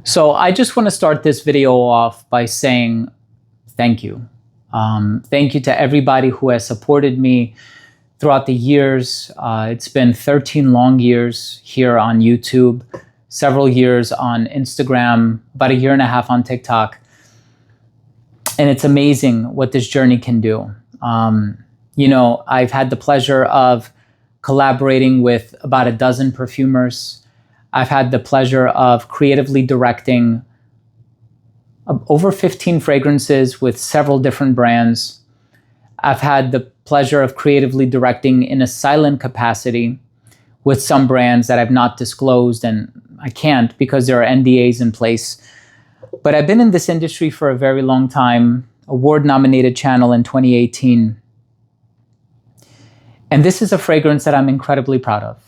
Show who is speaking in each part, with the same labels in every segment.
Speaker 1: So I just want to start this video off by saying thank you. Thank you to everybody who has supported me throughout the years. It's been 13 long years here on YouTube, several years on Instagram, about a year and a half on TikTok. And it's amazing what this journey can do. I've had the pleasure of collaborating with about a dozen perfumers. I've had the pleasure of creatively directing over 15 fragrances with several different brands. I've had the pleasure of creatively directing in a silent capacity with some brands that I've not disclosed, and I can't because there are NDAs in place. But I've been in this industry for a very long time, award-nominated channel in 2018. And this is a fragrance that I'm incredibly proud of.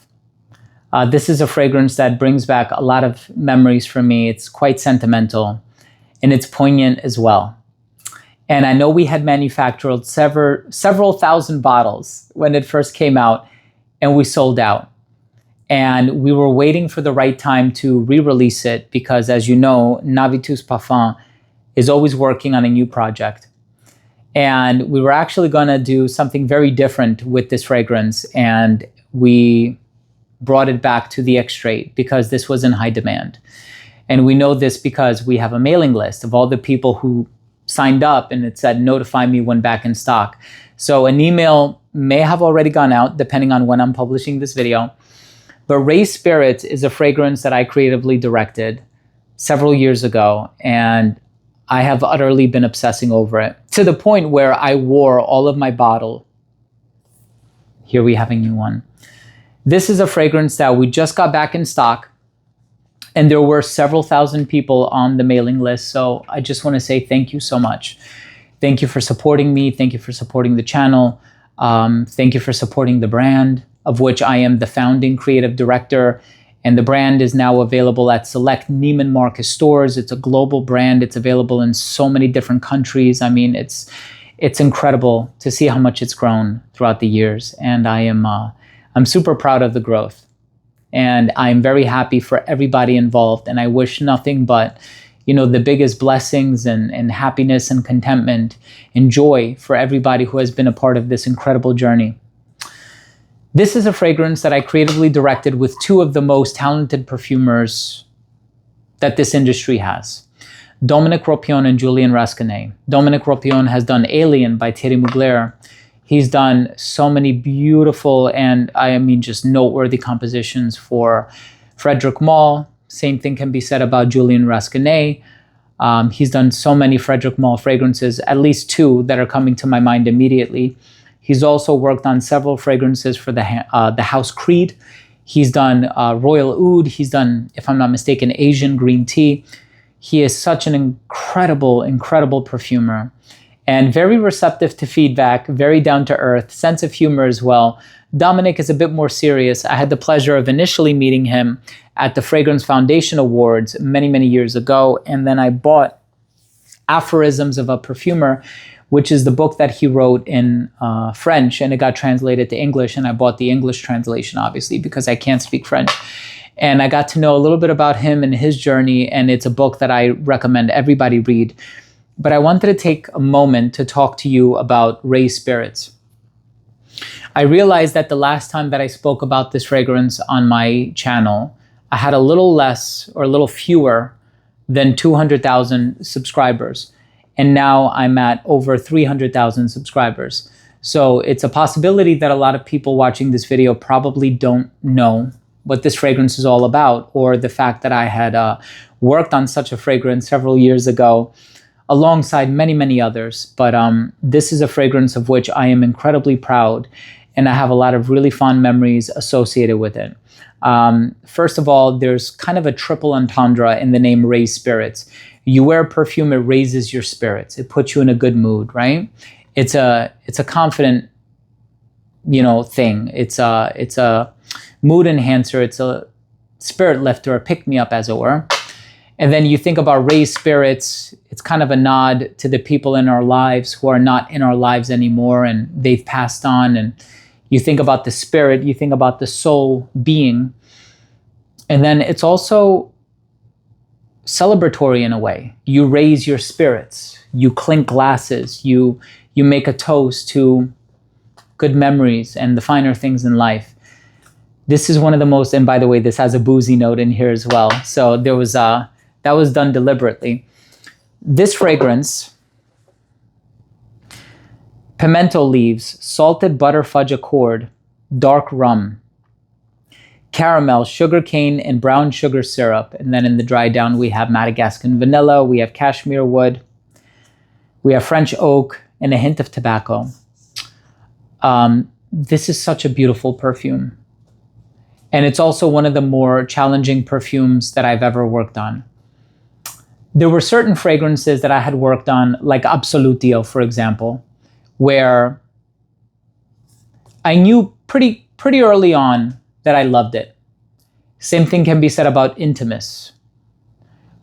Speaker 1: This is a fragrance that brings back a lot of memories for me. It's quite sentimental, and it's poignant as well. And I know we had manufactured several thousand bottles when it first came out, and we sold out. And we were waiting for the right time to re-release it because, as you know, Navitus Parfums is always working on a new project. And we were actually going to do something very different with this fragrance, and we brought it back to the extrait because this was in high demand. And we know this because we have a mailing list of all the people who signed up, and it said, notify me when back in stock. So an email may have already gone out depending on when I'm publishing this video. But Raised Spirits is a fragrance that I creatively directed several years ago, and I have utterly been obsessing over it to the point where I wore all of my bottle. Here we have a new one. This is a fragrance that we just got back in stock, and there were several thousand people on the mailing list. So I just want to say thank you so much. Thank you for supporting me. Thank you for supporting the channel. Thank you for supporting the brand, of which I am the founding creative director. And the brand is now available at select Neiman Marcus stores. It's a global brand. It's available in so many different countries. I mean, it's incredible to see how much it's grown throughout the years. And I'm super proud of the growth. And I'm very happy for everybody involved. And I wish nothing but, the biggest blessings and happiness and contentment and joy for everybody who has been a part of this incredible journey. This is a fragrance that I creatively directed with two of the most talented perfumers that this industry has, Dominic Ropion and Julien Rascanet. Dominic Ropion has done Alien by Thierry Mugler. He's done so many beautiful and just noteworthy compositions for Frederic Malle. Same thing can be said about Julien Rascanet. He's done so many Frederic Malle fragrances, at least two that are coming to my mind immediately. He's also worked on several fragrances for the House Creed. He's done Royal Oud. He's done, if I'm not mistaken, Asian green tea. He is such an incredible, incredible perfumer and very receptive to feedback, very down to earth, sense of humor as well. Dominic is a bit more serious. I had the pleasure of initially meeting him at the Fragrance Foundation Awards many, many years ago. And then I bought Aphorisms of a Perfumer, which is the book that he wrote in French, and it got translated to English, and I bought the English translation, obviously, because I can't speak French. And I got to know a little bit about him and his journey, and it's a book that I recommend everybody read. But I wanted to take a moment to talk to you about Raised Spirits. I realized that the last time that I spoke about this fragrance on my channel, I had a little less or a little fewer than 200,000 subscribers. And now I'm at over 300,000 subscribers. So it's a possibility that a lot of people watching this video probably don't know what this fragrance is all about, or the fact that I had worked on such a fragrance several years ago alongside many, many others. But this is a fragrance of which I am incredibly proud, and I have a lot of really fond memories associated with it. First of all, there's kind of a triple entendre in the name Raised Spirits. You wear perfume, it raises your spirits. It puts you in a good mood, right? It's a confident, thing. It's a mood enhancer. It's a spirit lifter, a pick-me-up, as it were. And then you think about Raised Spirits. It's kind of a nod to the people in our lives who are not in our lives anymore, and they've passed on. And you think about the spirit, you think about the soul being. And then it's also celebratory in a way. You raise your spirits, you clink glasses, you make a toast to good memories and the finer things in life. This is one of the most, and by the way, this has a boozy note in here as well. So there was that was done deliberately. This fragrance, pimento leaves, salted butter fudge accord, dark rum, caramel, sugarcane, and brown sugar syrup. And then in the dry down, we have Madagascan vanilla, we have cashmere wood, we have French oak, and a hint of tobacco. This is such a beautiful perfume. And it's also one of the more challenging perfumes that I've ever worked on. There were certain fragrances that I had worked on, like Absolutio, for example, where I knew pretty early on that I loved it. Same thing can be said about Intimus,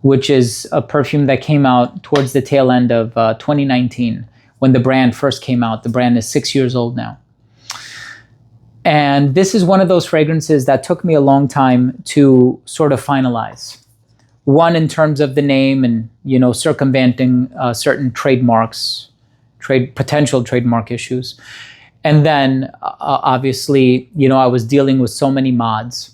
Speaker 1: which is a perfume that came out towards the tail end of 2019 when the brand first came out. The brand is 6 years old now. And this is one of those fragrances that took me a long time to sort of finalize. One, in terms of the name and, circumventing certain trademarks, potential trademark issues. And then, obviously, I was dealing with so many mods.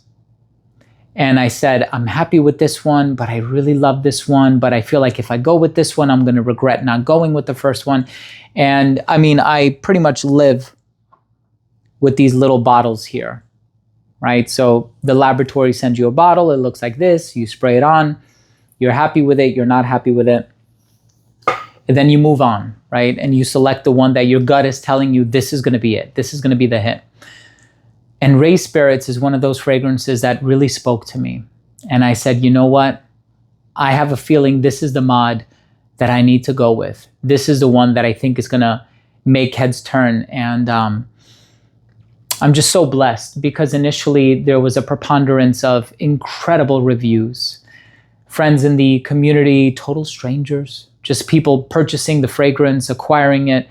Speaker 1: And I said, I'm happy with this one, but I really love this one. But I feel like if I go with this one, I'm going to regret not going with the first one. And I mean, I pretty much live with these little bottles here, right? So the laboratory sends you a bottle. It looks like this. You spray it on. You're happy with it. You're not happy with it. And then you move on, right? And you select the one that your gut is telling you, this is going to be it. This is going to be the hit. And Ray Spirits is one of those fragrances that really spoke to me. And I said, you know what? I have a feeling this is the mod that I need to go with. This is the one that I think is going to make heads turn. And I'm just so blessed because initially there was a preponderance of incredible reviews. Friends in the community, total strangers, just people purchasing the fragrance, acquiring it,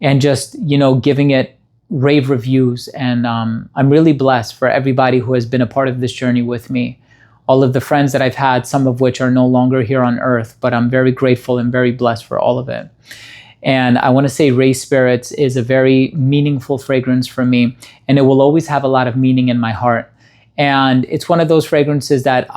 Speaker 1: and just, giving it rave reviews. And I'm really blessed for everybody who has been a part of this journey with me. All of the friends that I've had, some of which are no longer here on earth, but I'm very grateful and very blessed for all of it. And I want to say Ray Spirits is a very meaningful fragrance for me, and it will always have a lot of meaning in my heart. And it's one of those fragrances that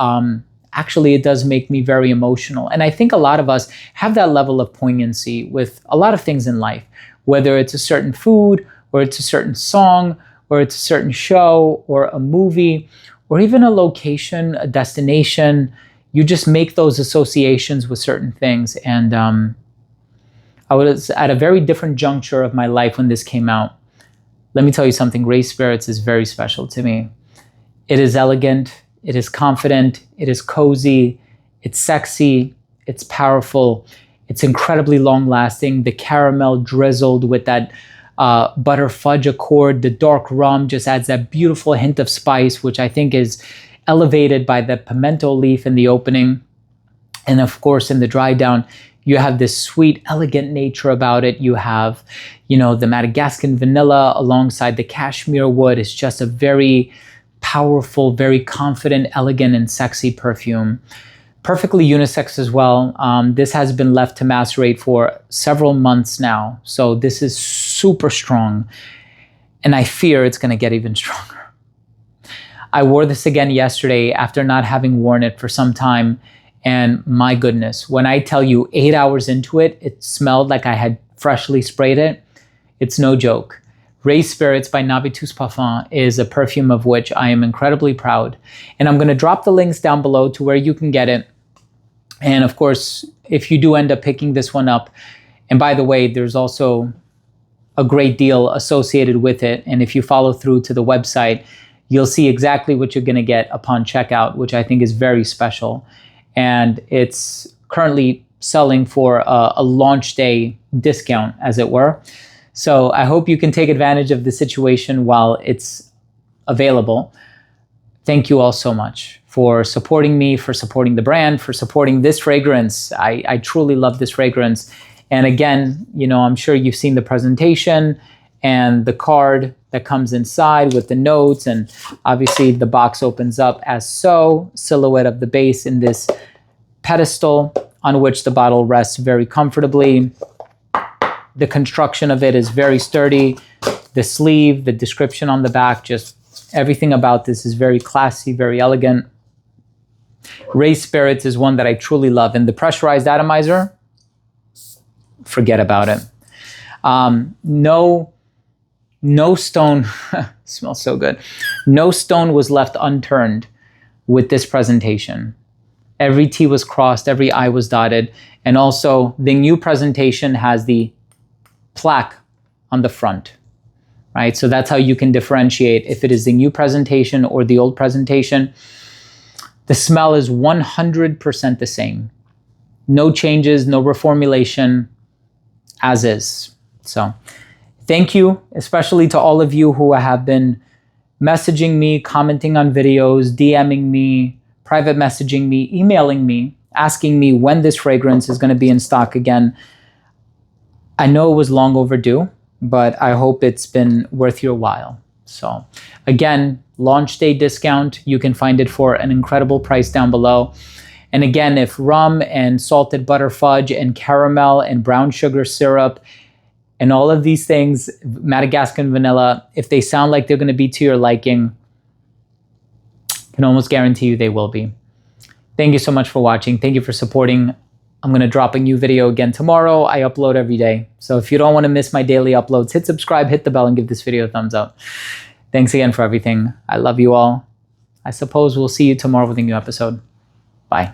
Speaker 1: actually it does make me very emotional. And I think a lot of us have that level of poignancy with a lot of things in life, whether it's a certain food, or it's a certain song, or it's a certain show, or a movie, or even a location, a destination. You just make those associations with certain things. And I was at a very different juncture of my life when this came out. Let me tell you something, Ray Spirits is very special to me. It is elegant, it is confident, it is cozy, it's sexy, it's powerful, it's incredibly long-lasting. The caramel drizzled with that butter fudge accord, the dark rum just adds that beautiful hint of spice, which I think is elevated by the pimento leaf in the opening. And of course, in the dry down, you have this sweet, elegant nature about it. You have, the Madagascan vanilla alongside the cashmere wood. It's just a very powerful, very confident, elegant, and sexy perfume. Perfectly unisex as well. This has been left to macerate for several months now. So this is super strong. And I fear it's going to get even stronger. I wore this again yesterday after not having worn it for some time. And my goodness, when I tell you 8 hours into it, it smelled like I had freshly sprayed it. It's no joke. Ray Spirits by Navitus Parfums is a perfume of which I am incredibly proud. And I'm going to drop the links down below to where you can get it. And of course, if you do end up picking this one up, and by the way, there's also a great deal associated with it. And if you follow through to the website, you'll see exactly what you're going to get upon checkout, which I think is very special. And it's currently selling for a launch day discount, as it were. So I hope you can take advantage of the situation while it's available. Thank you all so much for supporting me, for supporting the brand, for supporting this fragrance. I truly love this fragrance. And again, I'm sure you've seen the presentation and the card that comes inside with the notes. And obviously the box opens up as so, silhouette of the base in this pedestal on which the bottle rests very comfortably. The construction of it is very sturdy. The sleeve, the description on the back, just everything about this is very classy, very elegant. Raised Spirits is one that I truly love. And the pressurized atomizer, forget about it. No stone, smells so good. No stone was left unturned with this presentation. Every T was crossed, every I was dotted. And also the new presentation has the plaque on the front, right? So that's how you can differentiate if it is the new presentation or the old presentation. The smell is 100% the same. No changes, no reformulation, as is. So thank you, especially to all of you who have been messaging me, commenting on videos, DMing me, private messaging me, emailing me, asking me when this fragrance is going to be in stock again. I know it was long overdue, but I hope it's been worth your while. So again, launch day discount. You can find it for an incredible price down below. And again, if rum and salted butter fudge and caramel and brown sugar syrup and all of these things, Madagascan vanilla, if they sound like they're going to be to your liking, I can almost guarantee you they will be. Thank you so much for watching. Thank you for supporting. I'm going to drop a new video again tomorrow. I upload every day. So if you don't want to miss my daily uploads, hit subscribe, hit the bell, and give this video a thumbs up. Thanks again for everything. I love you all. I suppose we'll see you tomorrow with a new episode. Bye.